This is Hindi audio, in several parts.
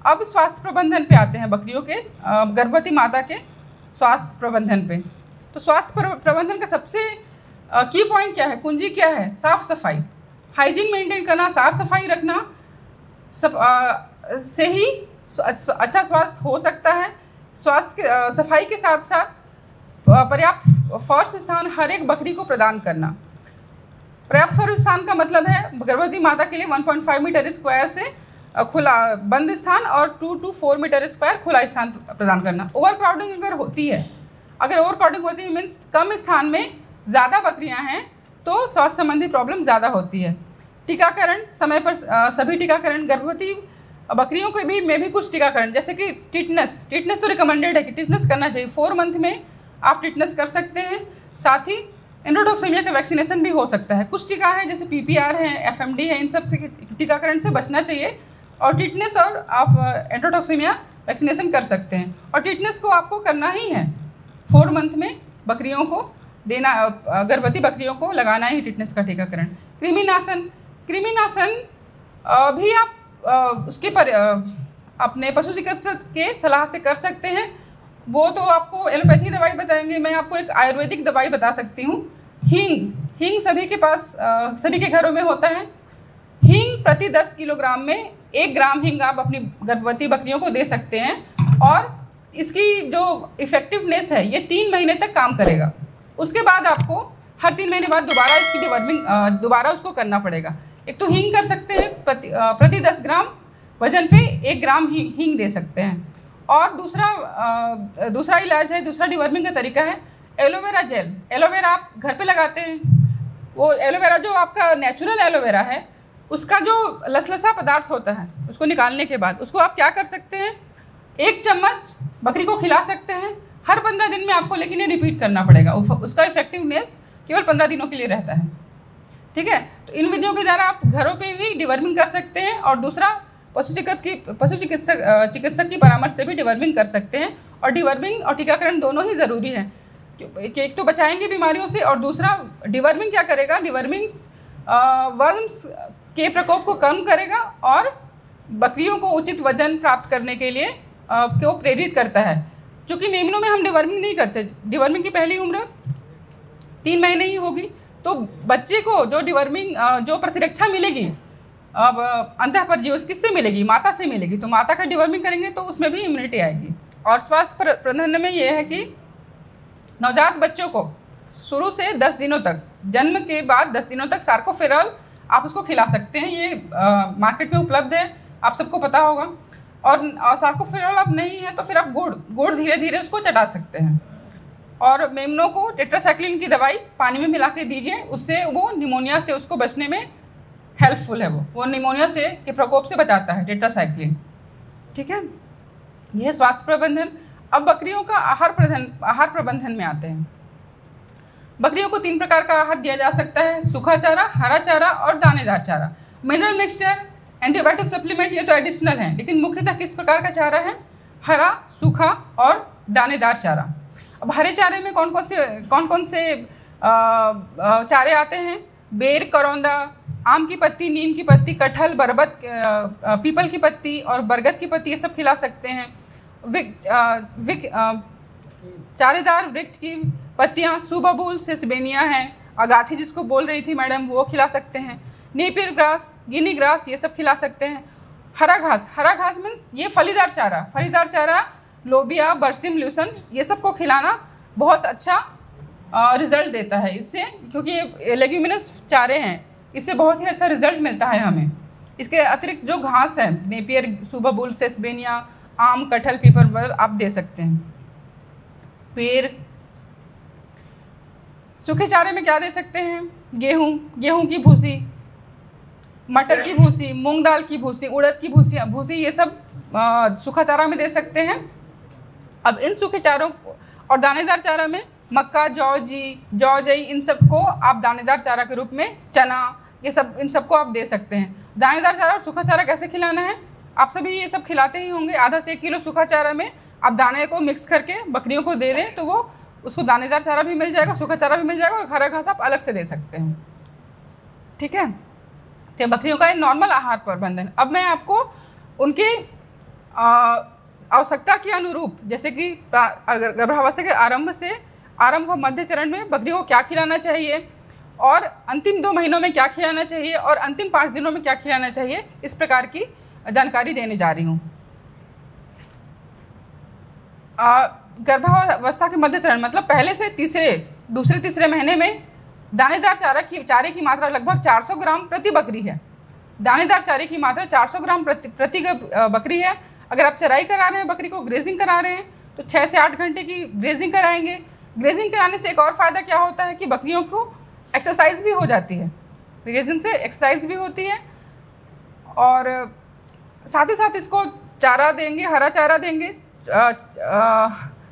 अब स्वास्थ्य प्रबंधन पे आते हैं, बकरियों के गर्भवती माता के स्वास्थ्य प्रबंधन पे। तो स्वास्थ्य प्रबंधन का सबसे की पॉइंट क्या है, कुंजी क्या है? साफ सफाई, हाइजीन मेंटेन करना, साफ सफाई रखना, से ही अच्छा स्वास्थ्य हो सकता है। स्वास्थ्य सफाई के साथ साथ पर्याप्त फर्श स्थान हर एक बकरी को प्रदान करना। पर्याप्त फर्श स्थान का मतलब है गर्भवती माता के लिए 1.5 मीटर स्क्वायर से खुला बंद स्थान और 2 to 4 मीटर स्क्वायर खुला स्थान प्रदान करना। ओवर क्राउडिंग अगर होती है, अगर ओवर क्राउडिंग होती है मीन्स कम स्थान में ज़्यादा बकरियां हैं तो स्वास्थ्य संबंधी प्रॉब्लम ज़्यादा होती है। टीकाकरण समय पर सभी टीकाकरण, गर्भवती बकरियों के भी में भी कुछ टीकाकरण जैसे कि टिटनेस तो रिकमेंडेड है कि टिटनेस करना चाहिए। 4 मंथ में आप टिटनेस कर सकते हैं। साथ ही एंडोटॉक्सीमिया का वैक्सीनेशन भी हो सकता है। कुछ टीका है जैसे PPR है, FMD है, इन सब टीकाकरण से बचना चाहिए और टिटनेस और आप एंडोटॉक्सीमिया वैक्सीनेशन कर सकते हैं। और टिटनेस को आपको करना ही है, 4 मंथ में बकरियों को देना, गर्भवती बकरियों को लगाना ही टिटनेस का टीकाकरण। कृमिनाशन भी आप उसके पर अपने पशु चिकित्सक के सलाह से कर सकते हैं। वो तो आपको एलोपैथी दवाई बताएंगे, मैं आपको एक आयुर्वेदिक दवाई बता सकती हूँ। हींग सभी के पास सभी के घरों में होता है। हींग प्रति 10 किलोग्राम में 1 ग्राम हींग आप अपनी गर्भवती बकरियों को दे सकते हैं और इसकी जो इफ़ेक्टिवनेस है ये 3 महीने तक काम करेगा। उसके बाद आपको हर 3 महीने बाद दोबारा इसकी डिवर्मिंग दोबारा उसको करना पड़ेगा। एक तो हींग कर सकते हैं, प्रति 10 ग्राम वजन पे 1 ग्राम हींग दे सकते हैं। और दूसरा इलाज है, दूसरा डिवर्मिंग का तरीका है एलोवेरा जेल। एलोवेरा आप घर पे लगाते हैं, वो एलोवेरा जो आपका नेचुरल एलोवेरा है उसका जो लसलसा पदार्थ होता है उसको निकालने के बाद उसको आप क्या कर सकते हैं, 1 चम्मच बकरी को खिला सकते हैं हर 15 दिन में आपको, लेकिन ये रिपीट करना पड़ेगा। उसका इफेक्टिवनेस केवल 15 दिनों के लिए रहता है। ठीक है, तो इन विधियों के द्वारा आप घरों पे भी डिवर्मिंग कर सकते हैं और दूसरा पशु चिकित्सक की परामर्श से भी डिवर्मिंग कर सकते हैं। और डिवर्मिंग और टीकाकरण दोनों ही ज़रूरी हैं कि एक तो बचाएंगे बीमारियों से और दूसरा डिवर्मिंग क्या करेगा, डिवर्मिंग वर्म्स के प्रकोप को कम करेगा और बकरियों को उचित वजन प्राप्त करने के लिए को प्रेरित करता है। चूँकि मेमनों में हम डिवर्मिंग नहीं करते, डिवर्मिंग की पहली उम्र 3 महीने ही होगी, तो बच्चे को जो डिवर्मिंग जो प्रतिरक्षा मिलेगी अब अंतःपरजीवी किससे मिलेगी, माता से मिलेगी। तो माता का डिवर्मिंग करेंगे तो उसमें भी इम्यूनिटी आएगी। और स्वास्थ्य प्रबंधन में ये है कि नवजात बच्चों को शुरू से 10 दिनों तक, जन्म के बाद 10 दिनों तक सार्कोफेरॉल आप उसको खिला सकते हैं। ये मार्केट में उपलब्ध है, आप सबको पता होगा। और सार्कोफेरॉल अब नहीं है तो फिर आप गुड़ धीरे धीरे उसको चटा सकते हैं। और मेमनों को टेट्रासाइक्लिन की दवाई पानी में मिला के दीजिए, उससे वो निमोनिया से उसको बचने में हेल्पफुल है। वो निमोनिया से के प्रकोप से बचाता है टेट्रासाइक्लिन। ठीक है, यह स्वास्थ्य प्रबंधन। अब बकरियों का आहार प्रबंधन में आते हैं। बकरियों को 3 प्रकार का आहार दिया जा सकता है, सूखा चारा, हरा चारा और दानेदार चारा। मिनरल मिक्सचर, एंटीबायोटिक सप्लीमेंट ये तो एडिशनल है, लेकिन मुख्यतः किस प्रकार का चारा है, हरा, सूखा और दानेदार चारा। अब हरे चारे में कौन कौन से चारे आते हैं, बेर, करौंदा, आम की पत्ती, नीम की पत्ती, कटहल, बरबत, पीपल की पत्ती और बरगद की पत्ती, ये सब खिला सकते हैं। चारेदार वृक्ष की पत्तियाँ, सुबबूल, सिसबेनिया हैं, अगाथी जिसको बोल रही थी मैडम, वो खिला सकते हैं। नेपियर ग्रास, गिनी ग्रास, ये सब खिला सकते हैं। हरा घास मीन्स ये फलीदार चारा, लोबिया, बरसिम, ल्यूसन, ये सब को खिलाना बहुत अच्छा रिजल्ट देता है इससे, क्योंकि ये लेग्यूमिनस चारे हैं, इससे बहुत ही अच्छा रिजल्ट मिलता है हमें। इसके अतिरिक्त जो घास है, नेपियर, सुबबूल, सेसबेनिया, आम, कटहल, पीपल आप दे सकते हैं। फिर सूखे चारे में क्या दे सकते हैं, गेहूँ की भूसी, मटर की भूसी, मूंग दाल की भूसी, उड़द की भूसी, ये सब सूखा चारा में दे सकते हैं। अब इन सूखे चारों और दानेदार चारा में मक्का, जौ, इन सबको आप दानेदार चारा के रूप में, चना, ये सब, इन सबको आप दे सकते हैं। दानेदार चारा और सूखा चारा कैसे खिलाना है, आप सभी ये सब खिलाते ही होंगे। आधा से 1 किलो सूखा चारा में आप दाने को मिक्स करके बकरियों को दे दें तो वो उसको दानेदार चारा भी मिल जाएगा, सूखा चारा भी मिल जाएगा और हरा घास आप अलग से दे सकते हैं। ठीक है, तो बकरियों का नॉर्मल आहार प्रबंधन। अब मैं आपको उनके आवश्यकता के अनुरूप, जैसे कि गर्भावस्था के आरंभ व मध्य चरण में बकरियों को क्या खिलाना चाहिए, और अंतिम 2 महीनों में क्या खिलाना चाहिए, और अंतिम 5 दिनों में क्या खिलाना चाहिए, इस प्रकार की जानकारी देने जा रही हूँ। गर्भावस्था के मध्य चरण मतलब पहले से दूसरे तीसरे महीने में दानेदार चारे की मात्रा लगभग 400 ग्राम प्रति बकरी है। दानेदार चारे की मात्रा 400 ग्राम प्रति बकरी है। अगर आप चराई करा रहे हैं, बकरी को ग्रेजिंग करा रहे हैं, तो 6 से 8 घंटे की ग्रेजिंग कराएंगे। ग्रेजिंग कराने से एक और फ़ायदा क्या होता है कि बकरियों को एक्सरसाइज भी हो जाती है। ग्रेजिंग से एक्सरसाइज भी होती है, और साथ ही साथ इसको चारा देंगे, हरा चारा देंगे,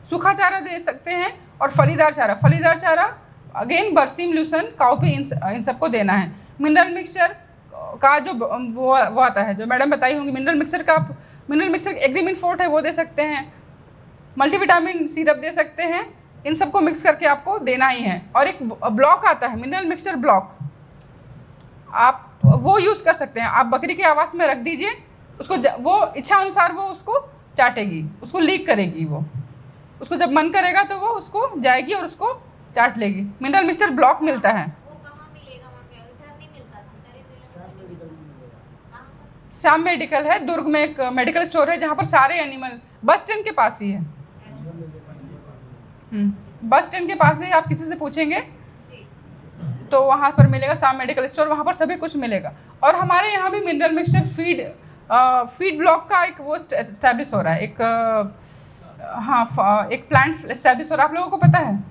सूखा चारा दे सकते हैं, और फलीदार चारा अगेन बर्सीम, लूसन, काउपी, इन सबको देना है। मिनरल मिक्सचर का जो वो आता है, जो मैडम बताई होंगी, मिनरल मिक्सचर एग्रीमिन फोर्ट है, वो दे सकते हैं। मल्टीविटामिन सिरप दे सकते हैं। इन सबको मिक्स करके आपको देना ही है। और एक ब्लॉक आता है, मिनरल मिक्सचर ब्लॉक, आप वो यूज़ कर सकते हैं। आप बकरी के आवास में रख दीजिए, उसको वो इच्छा अनुसार वो उसको चाटेगी, उसको लीक करेगी। वो उसको जब मन करेगा तो वो उसको जाएगी और उसको चाट लेगी। मिनरल मिक्सचर ब्लॉक मिलता है। श्याम मेडिकल है, दुर्ग में एक मेडिकल स्टोर है जहाँ पर सारे एनिमल, बस स्टैंड के पास ही है। बस स्टैंड के पास ही आप किसी से पूछेंगे तो वहाँ पर मिलेगा श्याम मेडिकल स्टोर, वहाँ पर सभी कुछ मिलेगा। और हमारे यहाँ भी मिनरल मिक्सचर फीड ब्लॉक का एक वो एस्टैब्लिश हो रहा है, एक प्लांट एस्टैब्लिश हो रहा है। आप लोगों को पता है?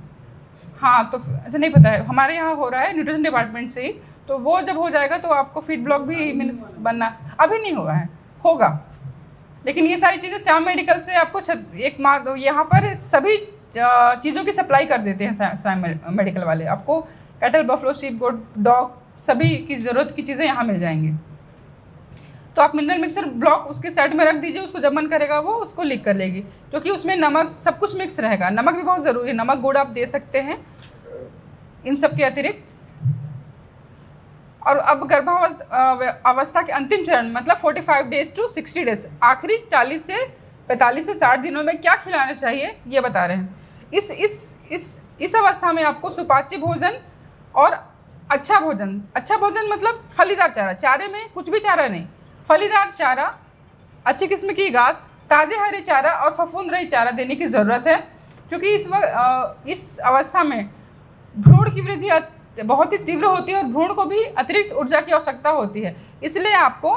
हाँ, तो अच्छा नहीं पता है, हमारे यहाँ हो रहा है न्यूट्रिशन डिपार्टमेंट से ही। तो वो जब हो जाएगा तो आपको फीड ब्लॉक भी बनना, अभी नहीं हुआ है, होगा। लेकिन ये सारी चीज़ें श्याम मेडिकल से आपको यहाँ पर सभी चीज़ों की सप्लाई कर देते हैं श्याम मेडिकल वाले। आपको कैटल, बफलो, शीप, गोट, डॉग, सभी की ज़रूरत की चीज़ें यहाँ मिल जाएंगी। तो आप मिनरल मिक्सचर ब्लॉक उसके सेट में रख दीजिए, उसको जब मन करेगा वो उसको लीक कर लेगी, क्योंकि उसमें नमक सब कुछ मिक्स रहेगा। नमक भी बहुत ज़रूरी है, नमक गुड़ आप दे सकते हैं इन सब के अतिरिक्त। और अब गर्भावस्था के अंतिम चरण मतलब 45 डेज टू 60 डेज, आखिरी 40 से 45 से 60 दिनों में क्या खिलाना चाहिए ये बता रहे हैं। इस अवस्था में आपको सुपाच्य भोजन और अच्छा भोजन मतलब फलीदार चारा, चारे में कुछ भी चारा नहीं, फलीदार चारा, अच्छी किस्म की घास, ताज़े हरे चारा और फफूंद रहित चारा देने की ज़रूरत है। क्योंकि इस अवस्था में भ्रूण की वृद्धि बहुत ही तीव्र होती है और भ्रूण को भी अतिरिक्त ऊर्जा की आवश्यकता होती है। इसलिए आपको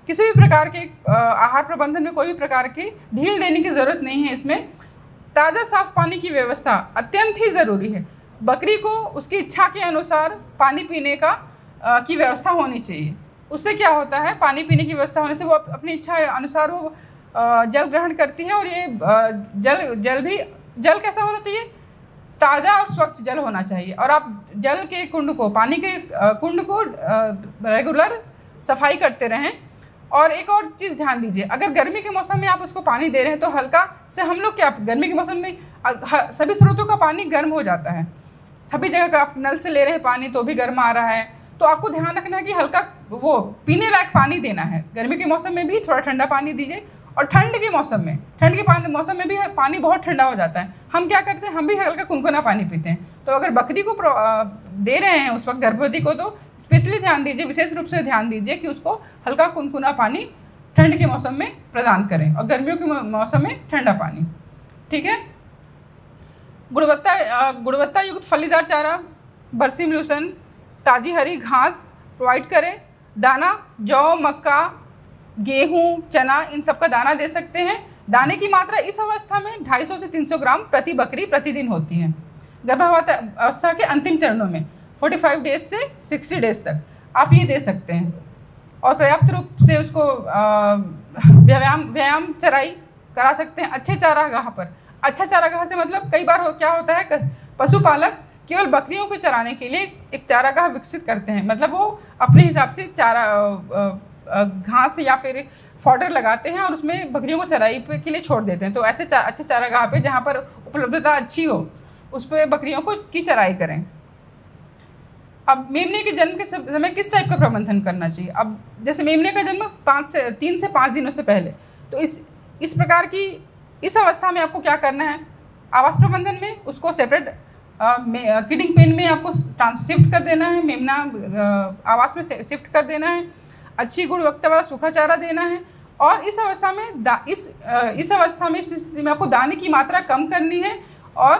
किसी भी प्रकार के आहार प्रबंधन में कोई भी प्रकार की ढील देने की ज़रूरत नहीं है। इसमें ताज़ा साफ पानी की व्यवस्था अत्यंत ही ज़रूरी है। बकरी को उसकी इच्छा के अनुसार पानी पीने की व्यवस्था होनी चाहिए। उससे क्या होता है, पानी पीने की व्यवस्था होने से वो अपनी इच्छा अनुसार वो जल ग्रहण करती है। और ये जल कैसा होना चाहिए, ताज़ा और स्वच्छ जल होना चाहिए। और आप जल के पानी के कुंड को रेगुलर सफाई करते रहें। और एक और चीज़ ध्यान दीजिए, अगर गर्मी के मौसम में आप उसको पानी दे रहे हैं तो हल्का से, हम लोग क्या गर्मी के मौसम में सभी स्रोतों का पानी गर्म हो जाता है, सभी जगह का आप नल से ले रहे हैं पानी तो भी गर्म आ रहा है। तो आपको ध्यान रखना है कि हल्का वो पीने लायक पानी देना है। गर्मी के मौसम में भी थोड़ा ठंडा पानी दीजिए। और ठंड के मौसम में भी पानी बहुत ठंडा हो जाता है। हम क्या करते हैं, हम भी हल्का कुनकुना पानी पीते हैं। तो अगर बकरी को दे रहे हैं उस वक्त गर्भवती को, तो स्पेशली ध्यान दीजिए, विशेष रूप से ध्यान दीजिए कि उसको हल्का कुनकुना पानी ठंड के मौसम में प्रदान करें और गर्मियों के मौसम में ठंडा पानी। ठीक है। गुणवत्ता युक्त फलीदार चारा, बरसीम लूसन, ताज़ी हरी घास प्रोवाइड करें। दाना जौ, मक्का, गेहूं, चना, इन सब का दाना दे सकते हैं। दाने की मात्रा इस अवस्था में 250 से 300 ग्राम प्रति बकरी प्रतिदिन होती है। गर्भावस्था के अंतिम चरणों में 45 डेज से 60 डेज तक आप ये दे सकते हैं। और पर्याप्त रूप से उसको व्यायाम चराई करा सकते हैं अच्छे चारागाह पर। अच्छा चारागाह से मतलब कई बार क्या होता है, पशुपालक केवल बकरियों को चराने के लिए एक चारागाह विकसित करते हैं। मतलब वो अपने हिसाब से घास या फिर फॉडर लगाते हैं और उसमें बकरियों को चराई के लिए छोड़ देते हैं। तो ऐसे अच्छे चारागाह पे जहाँ पर उपलब्धता अच्छी हो उस पर बकरियों की चराई करें। अब मेमने के जन्म के समय किस टाइप का प्रबंधन करना चाहिए। अब जैसे मेमने का जन्म 3 से 5 दिनों से पहले, तो इस प्रकार की इस अवस्था में आपको क्या करना है, आवास प्रबंधन में उसको सेपरेट किडिंग पेन में आपको शिफ्ट कर देना है, मेमना आवास में शिफ्ट कर देना है, अच्छी गुणवत्ता वाला सूखा चारा देना है। और इस अवस्था में इस अवस्था में इस स्थिति में आपको दाने की मात्रा कम करनी है और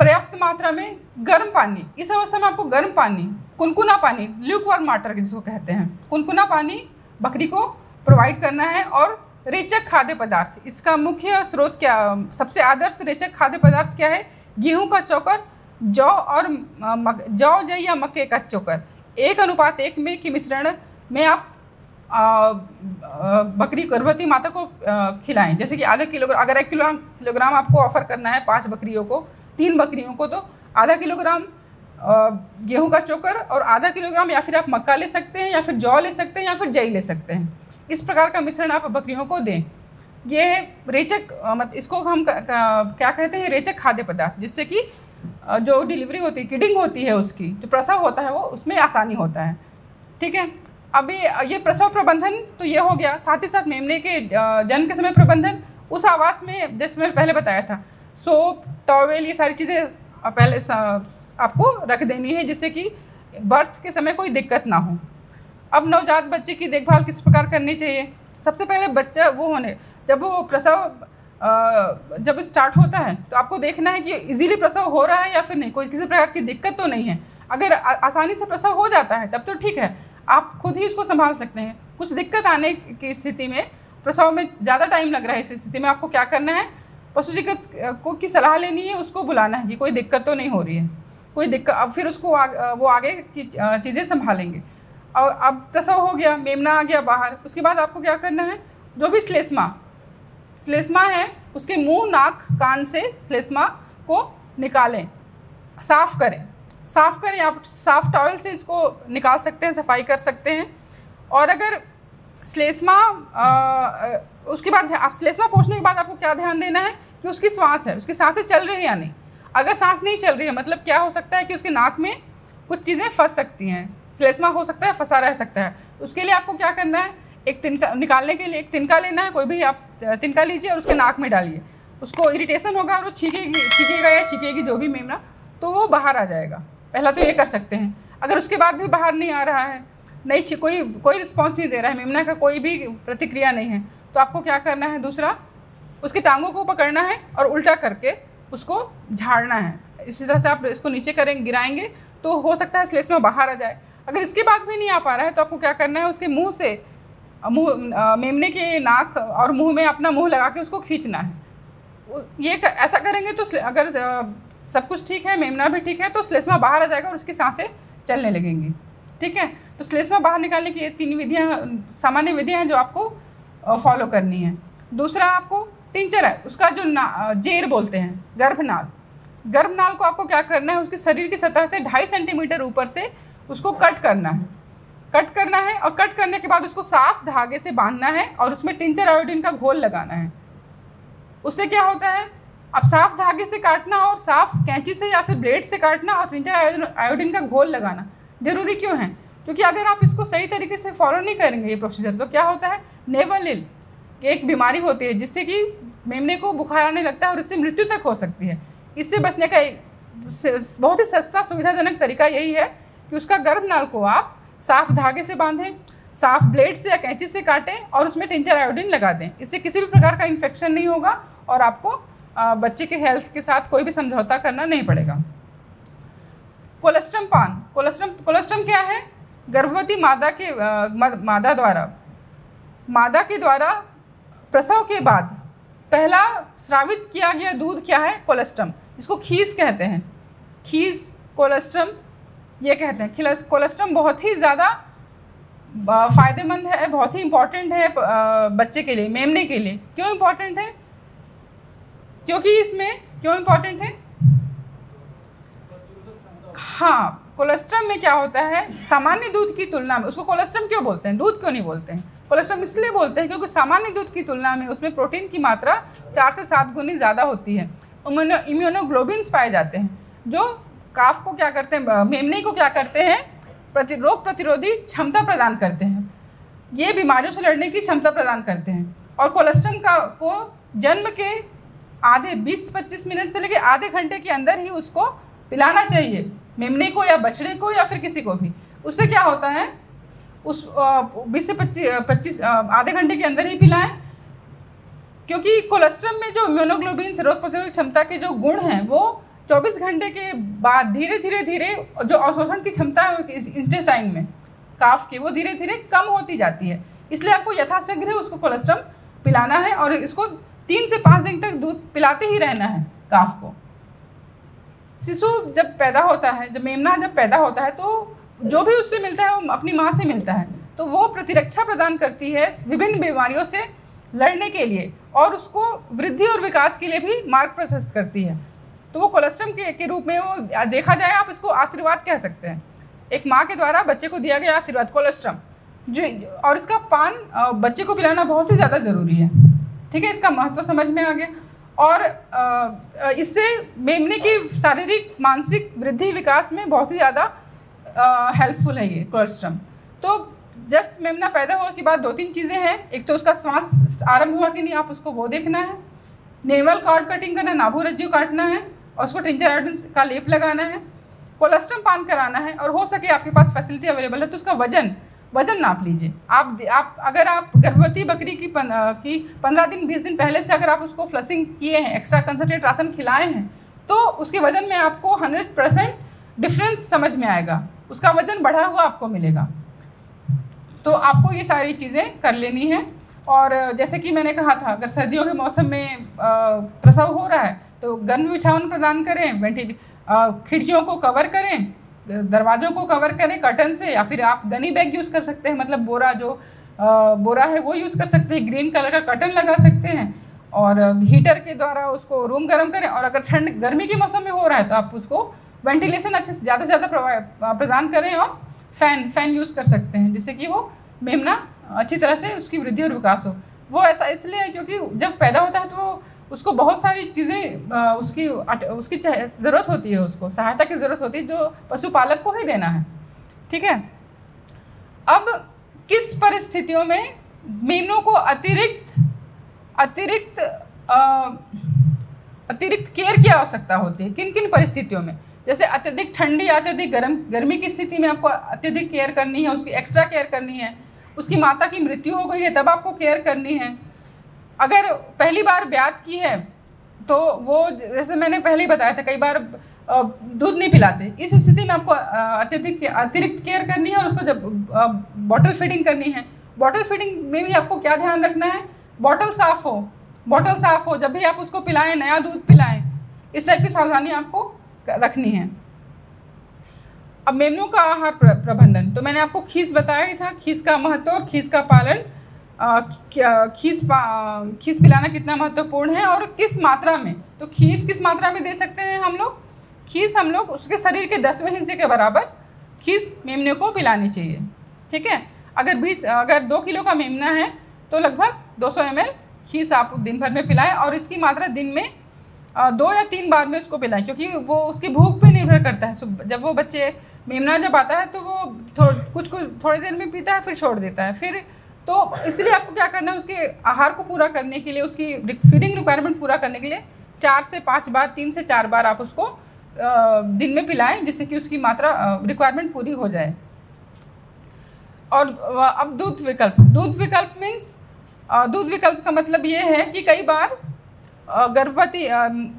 पर्याप्त मात्रा में गर्म पानी, इस अवस्था में आपको गर्म पानी, कुनकुना पानी, ल्यूकवार्म वाटर जिसको कहते हैं, कुनकुना पानी बकरी को प्रोवाइड करना है। और रेचक खाद्य पदार्थ, इसका मुख्य स्रोत क्या, सबसे आदर्श रेचक खाद्य पदार्थ क्या है, गेहूं का चोकर, जौ जई या मक्के का चोकर 1:1 में के मिश्रण में आप बकरी गर्भवती माता को खिलाएं। जैसे कि आधा किलोग्राम, अगर 1 किलोग्राम आपको ऑफर करना है 5 बकरियों को, 3 बकरियों को, तो आधा किलोग्राम गेहूं का चोकर और आधा किलोग्राम या फिर आप मक्का ले सकते हैं या फिर जौ ले सकते हैं या फिर जई ले सकते हैं। इस प्रकार का मिश्रण आप बकरियों को दें। ये है रेचक, इसको हम क्या कहते हैं, रेचक खाद्य पदार्थ, जिससे कि जो डिलीवरी होती है, किडिंग होती है, उसकी जो प्रसव होता है वो उसमें आसानी होता है। ठीक है, अभी ये प्रसव प्रबंधन तो ये हो गया, साथ ही साथ मेमने के जन्म के समय प्रबंधन उस आवास में, जैसे मैंने पहले बताया था, सोप, टॉवेल, ये सारी चीज़ें पहले आपको रख देनी है जिससे कि बर्थ के समय कोई दिक्कत ना हो। अब नवजात बच्चे की देखभाल किस प्रकार करनी चाहिए। सबसे पहले बच्चा जब वो प्रसव जब स्टार्ट होता है तो आपको देखना है कि इजीली प्रसव हो रहा है या फिर नहीं, कोई किसी प्रकार की दिक्कत तो नहीं है। अगर आसानी से प्रसव हो जाता है तब तो ठीक है, आप खुद ही इसको संभाल सकते हैं। कुछ दिक्कत आने की स्थिति में, प्रसव में ज़्यादा टाइम लग रहा है, इस स्थिति में आपको क्या करना है, पशु चिकित्सक को की सलाह लेनी है, उसको बुलाना है कि कोई दिक्कत तो नहीं हो रही है, कोई दिक्कत, अब फिर उसको वो आगे की चीज़ें संभालेंगे। और अब प्रसव हो गया, मेमना आ गया बाहर, उसके बाद आपको क्या करना है, जो भी श्लेष्मा है उसके मुंह, नाक, कान से श्लेष्मा को निकालें, साफ़ करें। आप साफ टॉवल से इसको निकाल सकते हैं, सफाई कर सकते हैं। और अगर श्लेष्मा उसके बाद श्लेष्मा पोंछने के बाद आपको क्या ध्यान देना है कि उसकी श्वास है, उसकी सांसें चल रही है या नहीं। अगर सांस नहीं चल रही है मतलब क्या हो सकता है कि उसके नाक में कुछ चीज़ें फंस सकती हैं, श्लेष्मा हो सकता है फंसा रह सकता है। उसके लिए आपको क्या करना है, एक तिनका निकालने के लिए एक तिनका लेना है, कोई भी आप तिनका लीजिए और उसके नाक में डालिए। उसको इरिटेशन होगा और वो छींकेगा या छींकेगी जो भी मेमना, तो वो बाहर आ जाएगा। पहला तो ये कर सकते हैं। अगर उसके बाद भी बाहर नहीं आ रहा है, नहीं कोई रिस्पॉन्स नहीं दे रहा है, मेमना का कोई भी प्रतिक्रिया नहीं है, तो आपको क्या करना है, दूसरा उसकी टांगों को पकड़ना है और उल्टा करके उसको झाड़ना है। इसी तरह से आप इसको नीचे गिराएंगे तो हो सकता है श्लेष्मा बाहर आ जाए। अगर इसके बाद भी नहीं आ पा रहा है तो आपको क्या करना है, उसके मुंह से मेमने के नाक और मुंह में अपना मुंह लगा के उसको खींचना है। ऐसा करेंगे तो अगर सब कुछ ठीक है, मेमना भी ठीक है, तो श्लेष्मा बाहर आ जाएगा और उसकी सांसें चलने लगेंगी। ठीक है, तो श्लेष्मा बाहर निकालने की ये 3 विधियाँ, सामान्य विधियाँ हैं जो आपको फॉलो करनी है। दूसरा आपको टिंचर है, उसका जो जेर बोलते हैं, गर्भनाल को आपको क्या करना है, उसके शरीर की सतह से 2.5 सेंटीमीटर ऊपर से उसको कट करना है और कट करने के बाद उसको साफ धागे से बांधना है और उसमें टिंचर आयोडीन का घोल लगाना है। उससे क्या होता है, अब साफ धागे से काटना और साफ कैंची से या फिर ब्लेड से काटना और टिंचर आयोडीन का घोल लगाना जरूरी क्यों है, क्योंकि अगर आप इसको सही तरीके से फॉलो नहीं करेंगे ये प्रोसीजर, तो क्या होता है, नेवल इल एक बीमारी होती है जिससे कि मेमने को बुखार आने लगता है और इससे मृत्यु तक हो सकती है। इससे बचने का बहुत ही सस्ता सुविधाजनक तरीका यही है कि उसका गर्भनाल को आप साफ धागे से बांधें, साफ ब्लेड से या कैंची से काटें और उसमें टिंचर आयोडीन लगा दें। इससे किसी भी प्रकार का इन्फेक्शन नहीं होगा और आपको बच्चे के हेल्थ के साथ कोई भी समझौता करना नहीं पड़ेगा। कोलेस्ट्रम पान, कोलेस्ट्रम क्या है, गर्भवती मादा के द्वारा प्रसव के बाद पहला स्रावित किया गया दूध क्या है, कोलेस्ट्रम। इसको खीस कहते हैं, खीस कोलेस्ट्रम ये कहते हैं। कोलेस्ट्रम बहुत ही ज़्यादा फ़ायदेमंद है, बहुत ही इम्पॉर्टेंट है बच्चे के लिए, मेमने के लिए। क्यों इम्पॉर्टेंट है, क्योंकि इसमें क्यों इम्पॉर्टेंट है, हाँ, कोलेस्ट्रम में क्या होता है, सामान्य दूध की तुलना में, उसको कोलेस्ट्रम क्यों बोलते हैं, दूध क्यों नहीं बोलते हैं, कोलेस्ट्रम इसलिए बोलते हैं क्योंकि सामान्य दूध की तुलना में उसमें प्रोटीन की मात्रा 4 से 7 गुनी ज़्यादा होती है। इम्यूनोग्लोबिन्स पाए जाते हैं जो काफ को क्या करते हैं, मेमने को क्या करते हैं, रोग प्रतिरोधी क्षमता प्रदान करते हैं। ये बीमारियों से लड़ने की क्षमता प्रदान करते हैं। और कोलेस्ट्रम को जन्म के आधे 20-25 मिनट से लेकर आधे घंटे के अंदर ही उसको पिलाना चाहिए, मेमने को या बछड़े को या फिर किसी को भी। उससे क्या होता है, उस 20 से 25 आधे घंटे के अंदर ही पिलाएं, क्योंकि कोलेस्ट्रम में जो इम्यूनोग्लोबिन रोग प्रतिरोधक क्षमता के जो गुण हैं वो 24 घंटे के बाद धीरे धीरे जो अवशोषण की क्षमता है इंटेस्टाइन में काफ की, वो धीरे धीरे कम होती जाती है। इसलिए आपको यथाशीघ्र उसको कोलेस्ट्रम पिलाना है और इसको 3 से 5 दिन तक दूध पिलाते ही रहना है काफ को। शिशु जब पैदा होता है, जब मेमना जब पैदा होता है, तो जो भी उससे मिलता है वो अपनी माँ से मिलता है, तो वो प्रतिरक्षा प्रदान करती है विभिन्न बीमारियों से लड़ने के लिए और उसको वृद्धि और विकास के लिए भी मार्ग प्रशस्त करती है। तो वो कोलेस्ट्रम के रूप में वो देखा जाए, आप इसको आशीर्वाद कह सकते हैं, एक माँ के द्वारा बच्चे को दिया गया आशीर्वाद कोलेस्ट्रम जो, और इसका पान बच्चे को पिलाना बहुत ही ज़्यादा ज़रूरी है। ठीक है, इसका महत्व समझ में आ गया। और इससे मेमने की शारीरिक मानसिक वृद्धि विकास में बहुत ही ज़्यादा हेल्पफुल है ये कोलेस्ट्रम। तो जस्ट मेमना पैदा होने के बाद 2-3 चीज़ें हैं। एक तो उसका श्वास आरंभ हुआ कि नहीं, आप उसको वो देखना है, नेवल कॉर्ड कटिंग करना, नाभु रज्जु काटना है और उसको टिंचर आयोडीन का लेप लगाना है, कोलेस्ट्रम पान कराना है, और हो सके आपके पास फैसिलिटी अवेलेबल है तो उसका वजन नाप लीजिए। आप अगर आप गर्भवती बकरी की 15 दिन 20 दिन पहले से अगर आप उसको फ्लशिंग किए हैं, एक्स्ट्रा कंसनट्रेट राशन खिलाए हैं, तो उसके वजन में आपको 100% डिफरेंस समझ में आएगा, उसका वजन बढ़ा हुआ आपको मिलेगा। तो आपको ये सारी चीज़ें कर लेनी है। और जैसे कि मैंने कहा था, अगर सर्दियों के मौसम में प्रसव हो रहा है तो गर्म बिछावन प्रदान करें, खिड़कियों को कवर करें, दरवाज़ों को कवर करें कर्टन से, या फिर आप गनी बैग यूज़ कर सकते हैं, मतलब बोरा है वो यूज़ कर सकते हैं, ग्रीन कलर का कर्टन लगा सकते हैं और हीटर के द्वारा उसको रूम गर्म करें। और अगर गर्मी के मौसम में हो रहा है तो आप उसको वेंटिलेशन अच्छे से ज़्यादा से ज़्यादा प्रदान करें और फैन यूज़ कर सकते हैं, जिससे कि वो मेमना अच्छी तरह से उसकी वृद्धि और विकास हो। वो ऐसा इसलिए है क्योंकि जब पैदा होता है तो उसको बहुत सारी चीज़ें उसकी ज़रूरत होती है, उसको सहायता की ज़रूरत होती है जो पशुपालक को ही देना है। ठीक है, अब किस परिस्थितियों में मेमनों को अतिरिक्त केयर की आवश्यकता होती है, किन किन परिस्थितियों में? जैसे अत्यधिक ठंडी, अत्यधिक गर्मी की स्थिति में आपको अत्यधिक केयर करनी है, उसकी एक्स्ट्रा केयर करनी है। उसकी माता की मृत्यु हो गई है तब आपको केयर करनी है। अगर पहली बार ब्यात की है तो वो, जैसे मैंने पहले ही बताया था, कई बार दूध नहीं पिलाते, इस स्थिति में आपको अतिरिक्त केयर करनी है। और उसको जब बॉटल फीडिंग करनी है, बॉटल फीडिंग में भी आपको क्या ध्यान रखना है, बॉटल साफ़ हो, जब भी आप उसको पिलाएं, नया दूध पिलाएं, इस टाइप की सावधानी आपको रखनी है। अब मेमनों का आहार प्रबंधन, तो मैंने आपको खीस बताया ही था, खीस का महत्व और खीस का पालन, खीस पिलाना कितना महत्वपूर्ण है और किस मात्रा में। तो खीस किस मात्रा में दे सकते हैं हम लोग? खीस हम लोग उसके शरीर के 10वें हिस्से के बराबर खीस मेमने को पिलानी चाहिए। ठीक है, अगर 2 किलो का मेमना है तो लगभग 200 ml खीस आप दिन भर में पिलाएं और इसकी मात्रा दिन में 2 या 3 बार में उसको पिलाएं, क्योंकि वो उसकी भूख पे निर्भर करता है। जब वो बच्चे मेमना जब आता है तो वो थोड़ी देर में पीता है, फिर छोड़ देता है, फिर तो इसलिए आपको क्या करना है, उसके आहार को पूरा करने के लिए, उसकी फीडिंग रिक्वायरमेंट पूरा करने के लिए 4 से 5 बार, 3 से 4 बार आप उसको दिन में पिलाएं, जिससे कि उसकी मात्रा रिक्वायरमेंट पूरी हो जाए। और अब दूध विकल्प मीन्स दूध विकल्प का मतलब ये है कि कई बार गर्भवती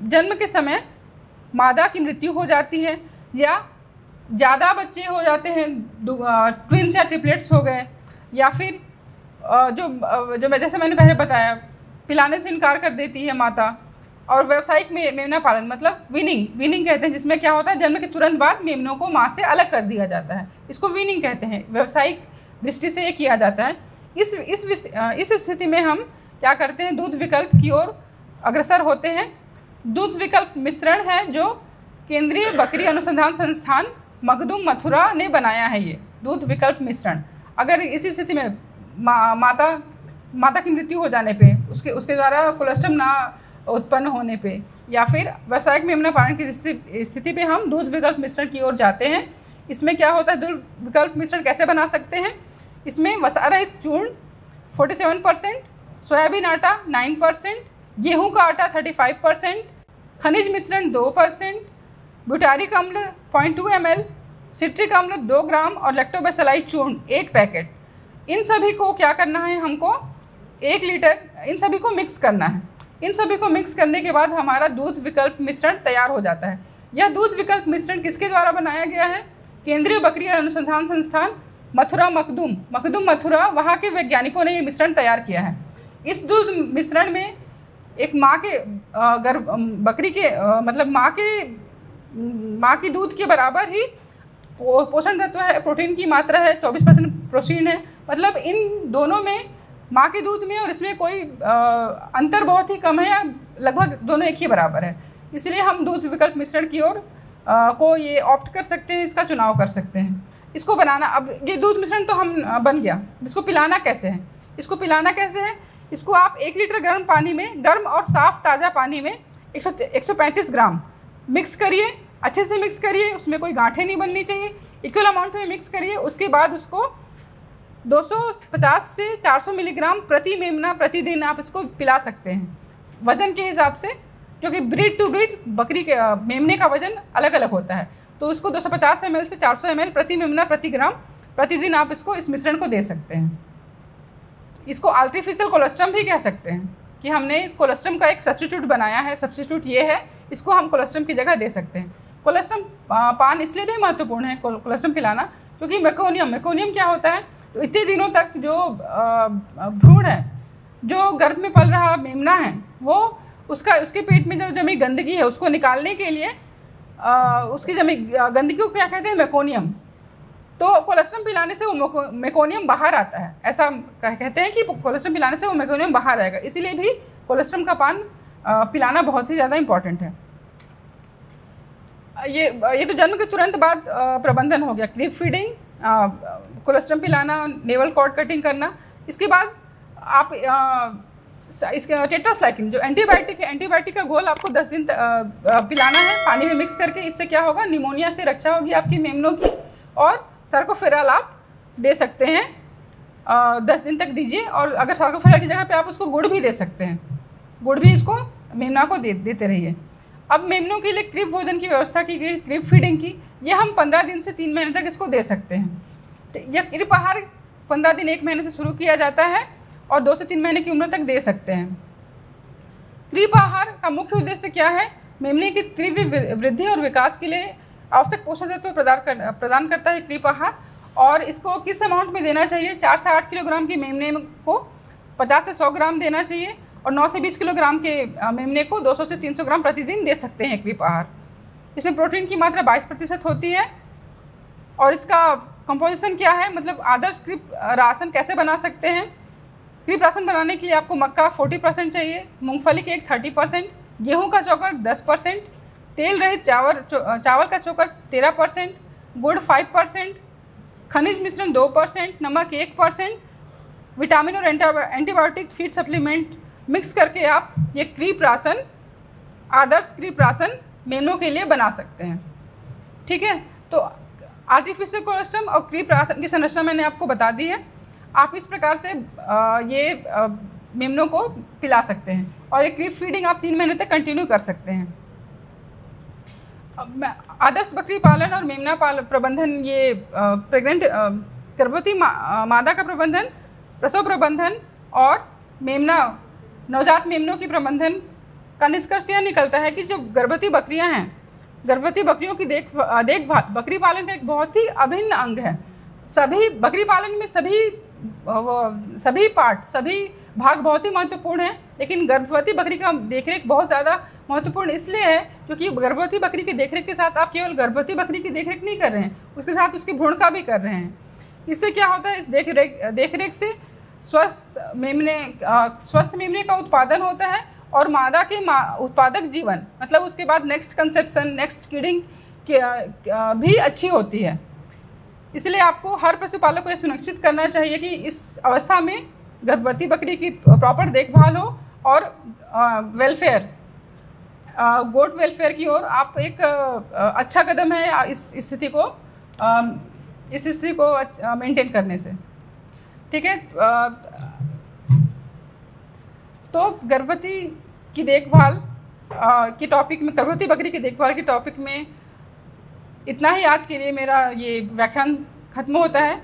जन्म के समय मादा की मृत्यु हो जाती है या ज़्यादा बच्चे हो जाते हैं, ट्विंस या ट्रिपलेट्स हो गए, या फिर जैसे मैंने पहले बताया, पिलाने से इनकार कर देती है माता। और व्यावसायिक मेमना पालन मतलब वीनिंग कहते हैं, जिसमें क्या होता है, जन्म के तुरंत बाद मेमनों को माँ से अलग कर दिया जाता है, इसको वीनिंग कहते हैं। व्यावसायिक दृष्टि से ये किया जाता है। इस स्थिति में हम क्या करते हैं, दूध विकल्प की ओर अग्रसर होते हैं। दूध विकल्प मिश्रण है जो केंद्रीय बकरी अनुसंधान संस्थान मखदूम मथुरा ने बनाया है। ये दूध विकल्प मिश्रण, अगर इसी स्थिति में माता की मृत्यु हो जाने पे, उसके द्वारा कोलेस्ट्रम ना उत्पन्न होने पे, या फिर व्यावसायिक मेमना पालन की स्थिति पे हम दूध विकल्प मिश्रण की ओर जाते हैं। इसमें क्या होता है, दूध विकल्प मिश्रण कैसे बना सकते हैं, इसमें वसा रहित चूर्ण 47%, सोयाबीन आटा 9%, गेहूं का आटा 35%, खनिज मिश्रण 2%, ब्यूटारिक अम्ल 0.2 ml, सिट्रिक अम्ल 2 ग्राम और लैक्टोबैसिलाई चूर्ण 1 पैकेट। इन सभी को क्या करना है, हमको 1 लीटर इन सभी को मिक्स करना है। इन सभी को मिक्स करने के बाद हमारा दूध विकल्प मिश्रण तैयार हो जाता है। यह दूध विकल्प मिश्रण किसके द्वारा बनाया गया है? केंद्रीय बकरी अनुसंधान संस्थान मथुरा मखदूम मथुरा, वहाँ के वैज्ञानिकों ने ये मिश्रण तैयार किया है। इस दूध मिश्रण में एक माँ के बकरी के मतलब माँ की दूध के बराबर ही पोषण तत्व है, प्रोटीन की मात्रा है, 24% प्रोटीन है। मतलब इन दोनों में, माँ के दूध में और इसमें कोई अंतर बहुत ही कम है या लगभग दोनों एक ही बराबर है। इसलिए हम दूध विकल्प मिश्रण की ओर को ये ऑप्ट कर सकते हैं, इसका चुनाव कर सकते हैं। इसको बनाना, अब ये दूध मिश्रण तो हम बन गया, इसको पिलाना कैसे है? इसको आप 1 लीटर गर्म पानी में, गर्म और साफ़ ताज़ा पानी में 135 ग्राम मिक्स करिए, अच्छे से मिक्स करिए, उसमें कोई गांठें नहीं बननी चाहिए। इक्वल अमाउंट में मिक्स करिए। उसके बाद उसको 250 से 400 मिलीग्राम प्रति मेमना प्रतिदिन आप इसको पिला सकते हैं, वज़न के हिसाब से, क्योंकि ब्रीड टू ब्रीड बकरी के मेमने का वज़न अलग अलग होता है। तो उसको 250 ml से 400 ml प्रति मेमना प्रति ग्राम प्रतिदिन आप इसको, इस मिश्रण को दे सकते हैं। इसको आर्टिफिशियल कोलेस्ट्रम भी कह सकते हैं कि हमने इस कोलेस्ट्रम का एक सब्स्टिट्यूट बनाया है। सब्स्टिट्यूट ये है, इसको हम कोलेस्ट्रम की जगह दे सकते हैं। कोलेस्ट्रम पान इसलिए भी महत्वपूर्ण है कोलेस्ट्रम पिलाना, क्योंकि मेकोनियम क्या होता है, तो इतने दिनों तक जो भ्रूण है, जो गर्भ में पल रहा मेमना है, वो उसके पेट में जो जमी गंदगी है उसको निकालने के लिए उसकी जमी गंदगी को क्या कहते हैं? मेकोनियम। तो कोलेस्ट्रम पिलाने से वो मेकोनियम बाहर आता है। ऐसा कहते हैं कि कोलेस्ट्रम पिलाने से वो मेकोनियम बाहर आएगा। इसीलिए भी कोलेस्ट्रम का पान पिलाना बहुत ही ज़्यादा इम्पॉर्टेंट है। ये तो जन्म के तुरंत बाद प्रबंधन हो गया, क्रीप फीडिंग, कोलेस्ट्रम पिलाना, नेवल कॉर्ड कटिंग करना। इसके बाद आप इसके टेट्रासाइक्लिन जो एंटीबायोटिक है, एंटीबायोटिक का घोल आपको 10 दिन पिलाना है पानी में मिक्स करके। इससे क्या होगा, निमोनिया से रक्षा होगी आपकी मेमनों की। और सर्कोफेरल आप दे सकते हैं, 10 दिन तक दीजिए। और अगर सर्कोफेरल की जगह पे आप उसको गुड़ भी दे सकते हैं, गुड़ भी इसको मेमना को देते रहिए। अब मेमनों के लिए क्रीप भोजन की व्यवस्था की गई, क्रीप फीडिंग की, ये हम 15 दिन से 3 महीने तक इसको दे सकते हैं। यह क्रीप आहार 15 दिन 1 महीने से शुरू किया जाता है और 2 से 3 महीने की उम्र तक दे सकते हैं। क्रीप आहार का मुख्य उद्देश्य क्या है? मेमने की तीव्र वृद्धि और विकास के लिए आवश्यक पोषक तत्व प्रदान करता है क्रीप आहार। और इसको किस अमाउंट में देना चाहिए? 4 से 8 किलोग्राम के मेमने को 50 से 100 ग्राम देना चाहिए, और 9 से 20 किलोग्राम के मेमने को 200 से 300 ग्राम प्रतिदिन दे सकते हैं क्रीप आहार। इसमें प्रोटीन की मात्रा 22% होती है। और इसका कंपोजिशन क्या है, मतलब आदर्श क्रीप राशन कैसे बना सकते हैं? क्रीप राशन बनाने के लिए आपको मक्का 40% चाहिए, मूंगफली के 30%, गेहूं का चोकर 10%, तेल रहित चावल का चोकर 13%, गुड़ 5%, खनिज मिश्रण 2%, नमक 1%, विटामिन और एंटीबायोटिक फीड सप्लीमेंट मिक्स करके आप ये क्रीप राशन, आदर्श क्रीप राशन मेमनों के लिए बना सकते हैं। ठीक है, तो आर्टिफिशियल कोलेस्ट्रम और क्रीप राशन की संरचना मैंने आपको बता दी है। आप इस प्रकार से ये मेमनों को पिला सकते हैं, और ये क्रीप फीडिंग आप 3 महीने तक कंटिन्यू कर सकते हैं। आदर्श बकरी पालन और मेमना प्रबंधन, ये प्रेग्नेंट गर्भवती मादा का प्रबंधन, प्रसव प्रबंधन और नवजात मेमनों की प्रबंधन का निष्कर्ष यह निकलता है कि जो गर्भवती बकरियां हैं, गर्भवती बकरियों की देखभाल बकरी पालन का एक बहुत ही अभिन्न अंग है। सभी बकरी पालन में सभी भाग बहुत ही महत्वपूर्ण हैं, लेकिन गर्भवती बकरी का देखरेख बहुत ज़्यादा महत्वपूर्ण इसलिए है क्योंकि गर्भवती बकरी की देखरेख के साथ आप केवल गर्भवती बकरी की देखरेख नहीं कर रहे हैं, उसके साथ उसकी भ्रूण का भी कर रहे हैं। इससे क्या होता है, इस देखरेख से स्वस्थ मेमने का उत्पादन होता है और मादा के उत्पादक जीवन, मतलब उसके बाद नेक्स्ट कंसेप्शन, नेक्स्ट किडिंग भी अच्छी होती है। इसलिए आपको हर पशुपालक को यह सुनिश्चित करना चाहिए कि इस अवस्था में गर्भवती बकरी की प्रॉपर देखभाल हो और गोट वेलफेयर की ओर आप एक अच्छा कदम है इस स्थिति को मेंटेन करने से। ठीक है। तो गर्भवती की देखभाल के टॉपिक में, गर्भवती बकरी की देखभाल के टॉपिक में इतना ही आज के लिए मेरा ये व्याख्यान खत्म होता है।